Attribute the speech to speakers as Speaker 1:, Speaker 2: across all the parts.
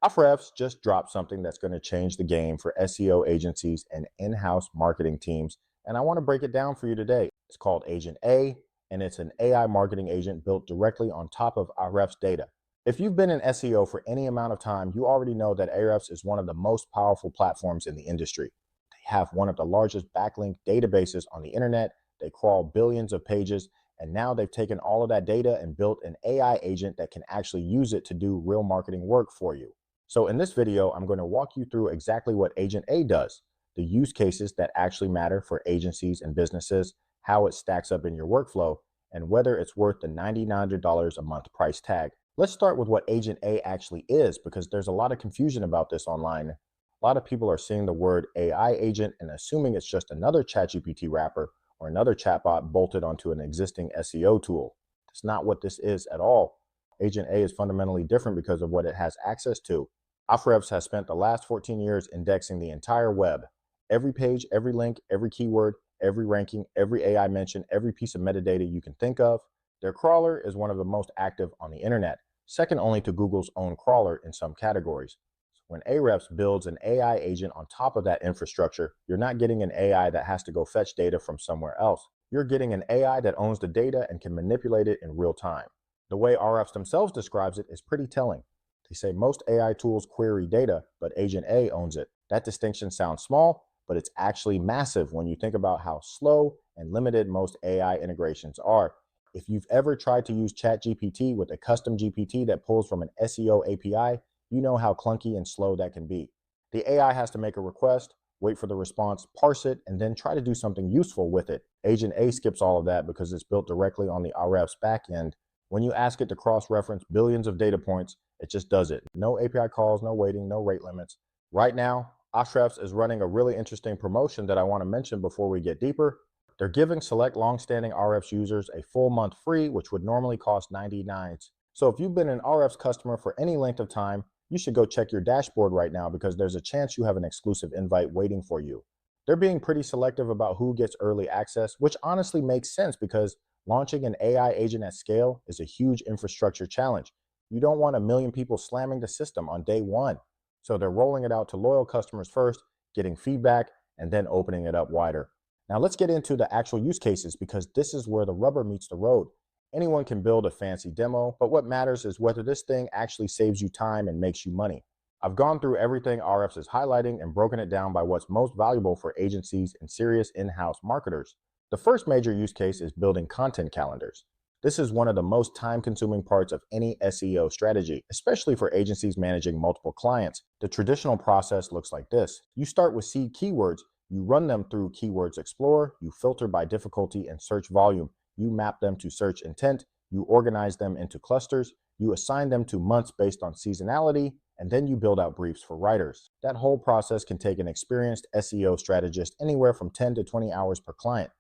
Speaker 1: Ahrefs just dropped something that's going to change the game for SEO agencies and in-house marketing teams, and I want to break it down for you today. It's called Agent A, and it's an AI marketing agent built directly on top of Ahrefs data. If you've been in SEO for any amount of time, you already know that Ahrefs is one of the most powerful platforms in the industry. They have one of the largest backlink databases on the internet. They crawl billions of pages, and now they've taken all of that data and built an AI agent that can actually use it to do real marketing work for you. So in this video, I'm going to walk you through exactly what Agent A does, the use cases that actually matter for agencies and businesses, how it stacks up in your workflow, and whether it's worth the $9,900 a month price tag. Let's start with what Agent A actually is, because there's a lot of confusion about this online. A lot of people are seeing the word AI agent and assuming it's just another ChatGPT wrapper or another chatbot bolted onto an existing SEO tool. That's not what this is at all. Agent A is fundamentally different because of what it has access to. Ahrefs has spent the last 14 years indexing the entire web. Every page, every link, every keyword, every ranking, every AI mention, every piece of metadata you can think of. Their crawler is one of the most active on the internet, second only to Google's own crawler in some categories. When Ahrefs builds an AI agent on top of that infrastructure, you're not getting an AI that has to go fetch data from somewhere else. You're getting an AI that owns the data and can manipulate it in real time. The way Ahrefs themselves describes it is pretty telling. They say most AI tools query data, but Agent A owns it. That distinction sounds small, but it's actually massive when you think about how slow and limited most AI integrations are. If you've ever tried to use ChatGPT with a custom GPT that pulls from an SEO API, you know how clunky and slow that can be. The AI has to make a request, wait for the response, parse it, and then try to do something useful with it. Agent A skips all of that because it's built directly on the Ahrefs backend. When you ask it to cross-reference billions of data points, it just does it. No API calls, no waiting, no rate limits. Right now, Ahrefs is running a really interesting promotion that I want to mention before we get deeper. They're giving select long-standing Ahrefs users a full month free, which would normally cost $99. So if you've been an Ahrefs customer for any length of time, you should go check your dashboard right now because there's a chance you have an exclusive invite waiting for you. They're being pretty selective about who gets early access, which honestly makes sense because launching an AI agent at scale is a huge infrastructure challenge. You don't want a million people slamming the system on day one. So they're rolling it out to loyal customers first, getting feedback, and then opening it up wider. Now let's get into the actual use cases because this is where the rubber meets the road. Anyone can build a fancy demo, but what matters is whether this thing actually saves you time and makes you money. I've gone through everything Ahrefs is highlighting and broken it down by what's most valuable for agencies and serious in-house marketers. The first major use case is building content calendars. This is one of the most time-consuming parts of any SEO strategy, especially for agencies managing multiple clients. The traditional process looks like this. You start with seed keywords, you run them through Keywords Explorer, you filter by difficulty and search volume, you map them to search intent, you organize them into clusters, you assign them to months based on seasonality, and then you build out briefs for writers. That whole process can take an experienced SEO strategist anywhere from 10 to 20 hours per client.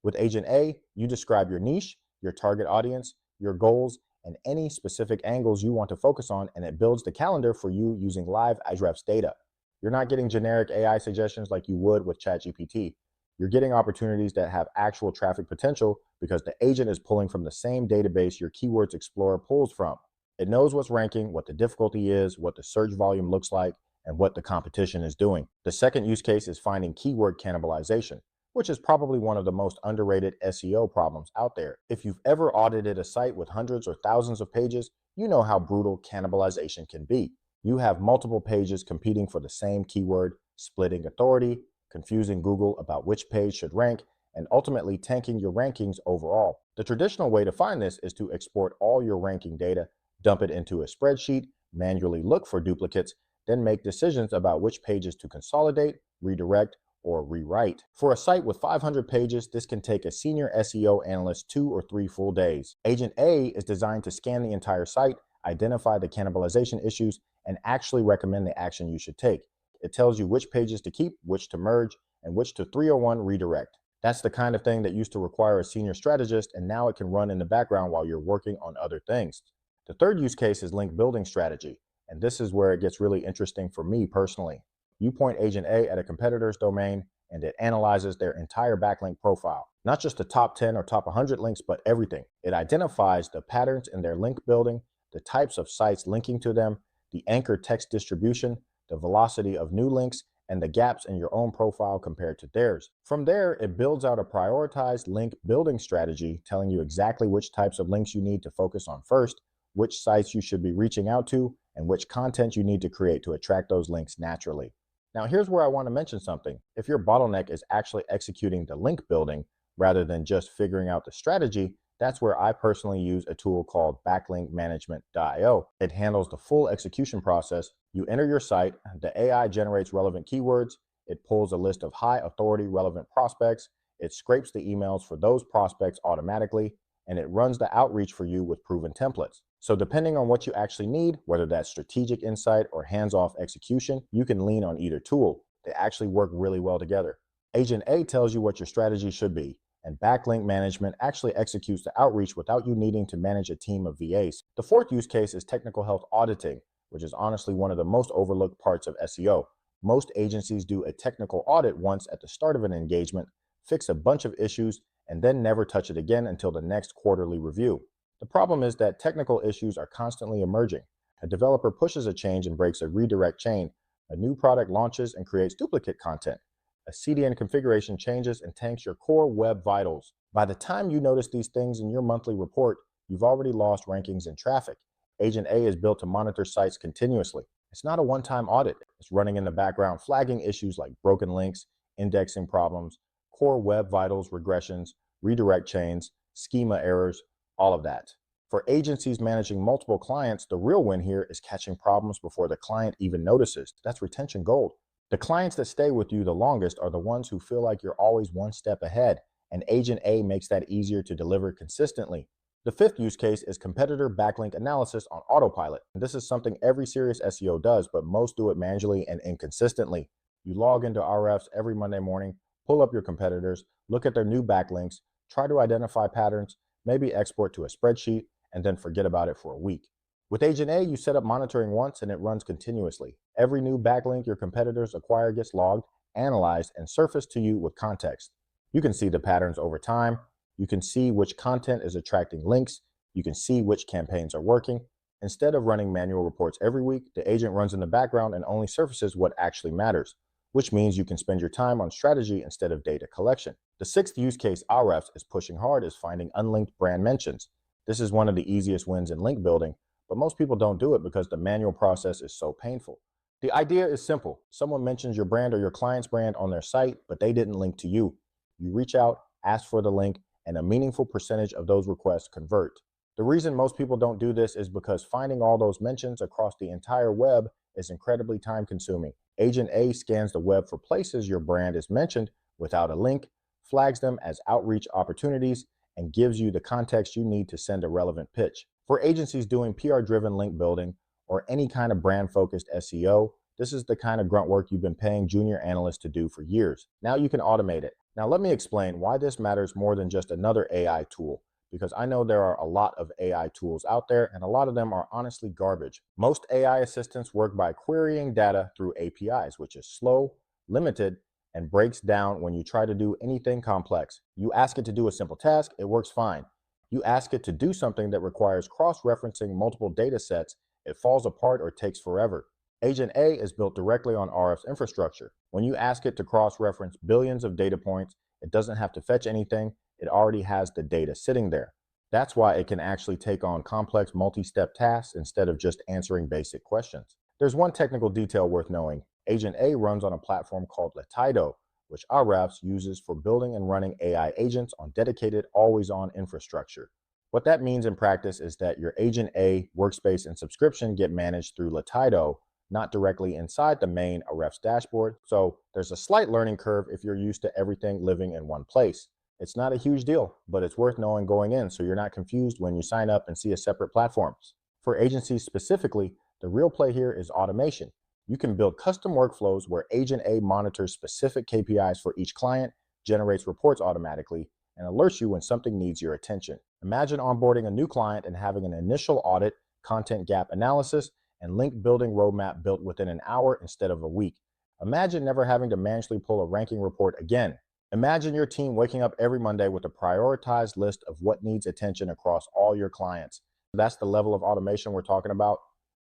Speaker 1: With Agent A, you describe your niche, your target audience, your goals, and any specific angles you want to focus on, and it builds the calendar for you using live Ahrefs data. You're not getting generic AI suggestions like you would with ChatGPT. You're getting opportunities that have actual traffic potential because the agent is pulling from the same database your Keywords Explorer pulls from. It knows what's ranking, what the difficulty is, what the search volume looks like, and what the competition is doing. The second use case is finding keyword cannibalization, which is probably one of the most underrated SEO problems out there. If you've ever audited a site with hundreds or thousands of pages, you know how brutal cannibalization can be. You have multiple pages competing for the same keyword, splitting authority, confusing Google about which page should rank, and ultimately tanking your rankings overall. The traditional way to find this is to export all your ranking data, dump it into a spreadsheet, manually look for duplicates, then make decisions about which pages to consolidate, redirect, or rewrite. For a site with 500 pages, this can take a senior SEO analyst 2 or 3 full days. Agent A is designed to scan the entire site, identify the cannibalization issues, and actually recommend the action you should take. It tells you which pages to keep, which to merge, and which to 301 redirect. That's the kind of thing that used to require a senior strategist, and now it can run in the background while you're working on other things. The third use case is link building strategy, and this is where it gets really interesting for me personally. You point Agent A at a competitor's domain, and it analyzes their entire backlink profile. Not just the top 10 or top 100 links, but everything. It identifies the patterns in their link building, the types of sites linking to them, the anchor text distribution, the velocity of new links, and the gaps in your own profile compared to theirs. From there, it builds out a prioritized link building strategy, telling you exactly which types of links you need to focus on first, which sites you should be reaching out to, and which content you need to create to attract those links naturally. Now, here's where I want to mention something. If your bottleneck is actually executing the link building rather than just figuring out the strategy, that's where I personally use a tool called backlinkmanagement.io. It handles the full execution process. You enter your site, the AI generates relevant keywords, it pulls a list of high authority relevant prospects, it scrapes the emails for those prospects automatically, and it runs the outreach for you with proven templates. So depending on what you actually need, whether that's strategic insight or hands-off execution, you can lean on either tool. They actually work really well together. Agent A tells you what your strategy should be, and backlink management actually executes the outreach without you needing to manage a team of VAs. The fourth use case is technical health auditing, which is honestly one of the most overlooked parts of SEO. Most agencies do a technical audit once at the start of an engagement, fix a bunch of issues, and then never touch it again until the next quarterly review. The problem is that technical issues are constantly emerging. A developer pushes a change and breaks a redirect chain. A new product launches and creates duplicate content. A CDN configuration changes and tanks your core web vitals. By the time you notice these things in your monthly report, you've already lost rankings and traffic. Agent A is built to monitor sites continuously. It's not a one-time audit. It's running in the background, flagging issues like broken links, indexing problems, core web vitals regressions, redirect chains, schema errors, all of that. For agencies managing multiple clients, the real win here is catching problems before the client even notices. That's retention gold. The clients that stay with you the longest are the ones who feel like you're always one step ahead, and Agent A makes that easier to deliver consistently. The fifth use case is competitor backlink analysis on autopilot. And this is something every serious SEO does, but most do it manually and inconsistently. You log into Ahrefs every Monday morning, pull up your competitors, look at their new backlinks, try to identify patterns, maybe export to a spreadsheet, and then forget about it for a week. With Agent A, you set up monitoring once and it runs continuously. Every new backlink your competitors acquire gets logged, analyzed, and surfaced to you with context. You can see the patterns over time. You can see which content is attracting links. You can see which campaigns are working. Instead of running manual reports every week, the agent runs in the background and only surfaces what actually matters, which means you can spend your time on strategy instead of data collection. The sixth use case Ahrefs is pushing hard is finding unlinked brand mentions. This is one of the easiest wins in link building, but most people don't do it because the manual process is so painful. The idea is simple. Someone mentions your brand or your client's brand on their site, but they didn't link to you. You reach out, ask for the link, and a meaningful percentage of those requests convert. The reason most people don't do this is because finding all those mentions across the entire web is incredibly time consuming. Agent A scans the web for places your brand is mentioned without a link, flags them as outreach opportunities, and gives you the context you need to send a relevant pitch. For agencies doing PR-driven link building or any kind of brand-focused SEO, this is the kind of grunt work you've been paying junior analysts to do for years. Now you can automate it. Now let me explain why this matters more than just another AI tool, because I know there are a lot of AI tools out there and a lot of them are honestly garbage. Most AI assistants work by querying data through APIs, which is slow, limited, and breaks down when you try to do anything complex. You ask it to do a simple task, it works fine. You ask it to do something that requires cross-referencing multiple data sets, it falls apart or takes forever. Agent A is built directly on Ahrefs infrastructure. When you ask it to cross-reference billions of data points, it doesn't have to fetch anything, it already has the data sitting there. That's why it can actually take on complex multi-step tasks instead of just answering basic questions. There's one technical detail worth knowing. Agent A runs on a platform called Latido, which Ahrefs uses for building and running AI agents on dedicated, always-on infrastructure. What that means in practice is that your Agent A workspace and subscription get managed through Latido, not directly inside the main Ahrefs dashboard. So there's a slight learning curve if you're used to everything living in one place. It's not a huge deal, but it's worth knowing going in so you're not confused when you sign up and see a separate platforms. For agencies specifically, the real play here is automation. You can build custom workflows where Agent A monitors specific KPIs for each client, generates reports automatically, and alerts you when something needs your attention. Imagine onboarding a new client and having an initial audit, content gap analysis, and link building roadmap built within an hour instead of a week. Imagine never having to manually pull a ranking report again. Imagine your team waking up every Monday with a prioritized list of what needs attention across all your clients. That's the level of automation we're talking about.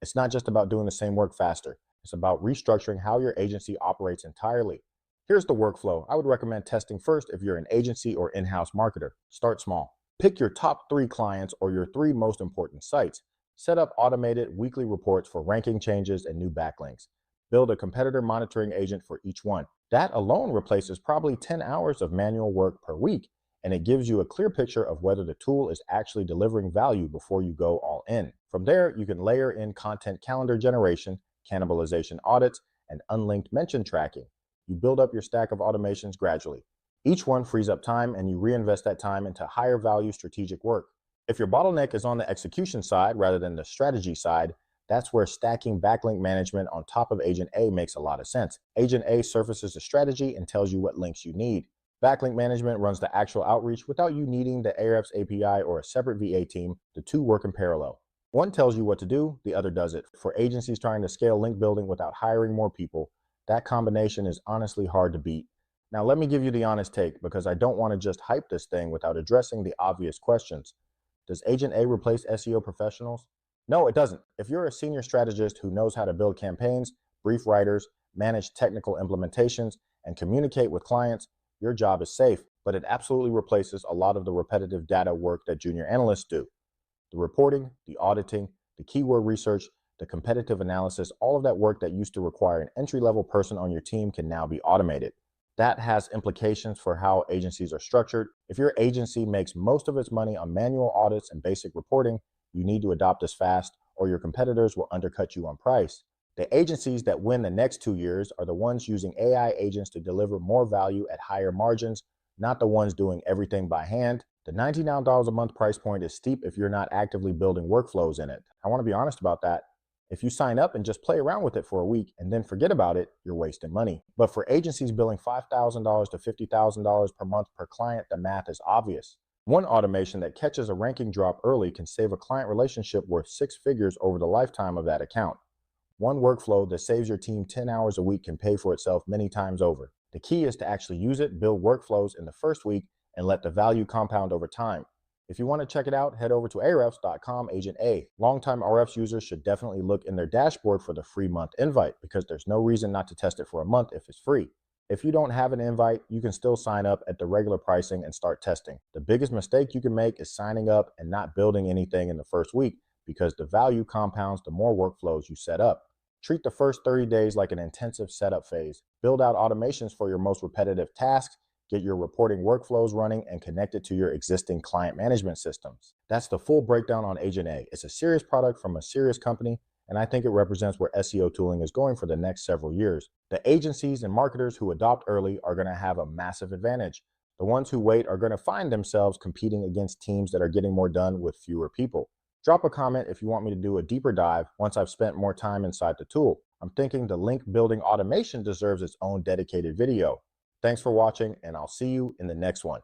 Speaker 1: It's not just about doing the same work faster. It's about restructuring how your agency operates entirely. Here's the workflow. I would recommend testing first if you're an agency or in-house marketer. Start small. Pick your top 3 clients or your 3 most important sites. Set up automated weekly reports for ranking changes and new backlinks. Build a competitor monitoring agent for each one. That alone replaces probably 10 hours of manual work per week, and it gives you a clear picture of whether the tool is actually delivering value before you go all in. From there, you can layer in content calendar generation, cannibalization audits, and unlinked mention tracking. You build up your stack of automations gradually. Each one frees up time, and you reinvest that time into higher value strategic work. If your bottleneck is on the execution side rather than the strategy side, that's where stacking backlink management on top of Agent A makes a lot of sense. Agent A surfaces the strategy and tells you what links you need. Backlink management runs the actual outreach without you needing the Ahrefs API or a separate VA team. The two work in parallel. One tells you what to do, the other does it. For agencies trying to scale link building without hiring more people, that combination is honestly hard to beat. Now, let me give you the honest take, because I don't want to just hype this thing without addressing the obvious questions. Does Agent A replace SEO professionals? No, it doesn't. If you're a senior strategist who knows how to build campaigns, brief writers, manage technical implementations, and communicate with clients, your job is safe, but it absolutely replaces a lot of the repetitive data work that junior analysts do. The reporting, the auditing, the keyword research, the competitive analysis, all of that work that used to require an entry-level person on your team can now be automated. That has implications for how agencies are structured. If your agency makes most of its money on manual audits and basic reporting, you need to adopt this fast, or your competitors will undercut you on price. The agencies that win the next 2 years are the ones using AI agents to deliver more value at higher margins, not the ones doing everything by hand. The $99 a month price point is steep if you're not actively building workflows in it. I want to be honest about that. If you sign up and just play around with it for a week and then forget about it, you're wasting money. But for agencies billing $5,000 to $50,000 per month per client, the math is obvious. One automation that catches a ranking drop early can save a client relationship worth 6 figures over the lifetime of that account. One workflow that saves your team 10 hours a week can pay for itself many times over. The key is to actually use it, build workflows in the first week, and let the value compound over time. If you want to check it out, head over to ahrefs.com Agent A. Longtime Ahrefs users should definitely look in their dashboard for the free month invite, because there's no reason not to test it for a month if it's free. If you don't have an invite, you can still sign up at the regular pricing and start testing. The biggest mistake you can make is signing up and not building anything in the first week, because the value compounds the more workflows you set up. Treat the first 30 days like an intensive setup phase. Build out automations for your most repetitive tasks, get your reporting workflows running, and connect it to your existing client management systems. That's the full breakdown on Agent A. It's a serious product from a serious company, and I think it represents where SEO tooling is going for the next several years. The agencies and marketers who adopt early are going to have a massive advantage. The ones who wait are going to find themselves competing against teams that are getting more done with fewer people. Drop a comment if you want me to do a deeper dive once I've spent more time inside the tool. I'm thinking the link building automation deserves its own dedicated video. Thanks for watching, and I'll see you in the next one.